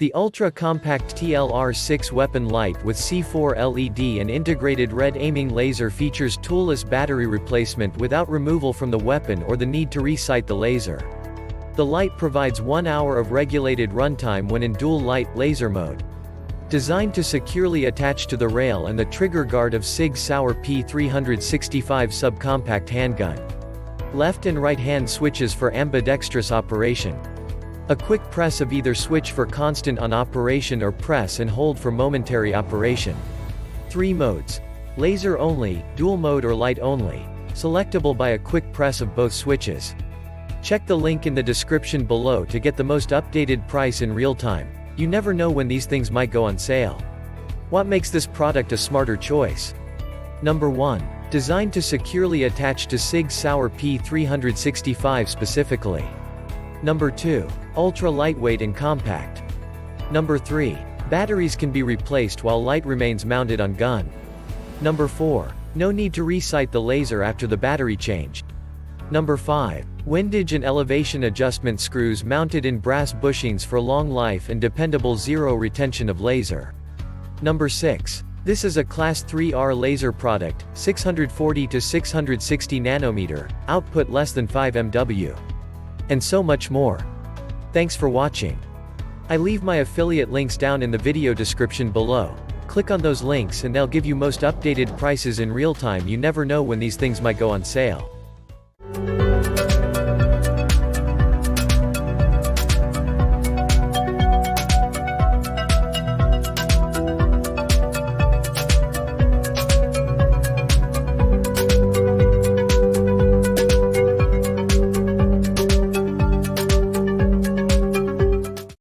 The ultra-compact TLR-6 weapon light with C4 LED and integrated red aiming laser features toolless battery replacement without removal from the weapon or the need to re-sight the laser. The light provides 1 hour of regulated runtime when in dual light laser mode. Designed to securely attach to the rail and the trigger guard of SIG Sauer P365 Subcompact handgun. Left and right hand switches for ambidextrous operation. A quick press of either switch for constant on operation or press and hold for momentary operation. 3 modes. Laser only, dual mode or light only. Selectable by a quick press of both switches. Check the link in the description below to get the most updated price in real time. You never know when these things might go on sale. What makes this product a smarter choice? Number 1. Designed to securely attach to SIG Sauer P365 specifically. Number 2. Ultra lightweight and compact. Number 3. Batteries can be replaced while light remains mounted on gun. Number 4. No need to re-sight the laser after the battery change. Number 5. Windage and elevation adjustment screws mounted in brass bushings for long life and dependable zero retention of laser. Number 6. This is a Class 3R laser product, 640 to 660 nanometer, output less than 5 MW. And so much more. Thanks for watching. I leave my affiliate links down in the video description below. Click on those links and they'll give you most updated prices in real time. You never know when these things might go on sale.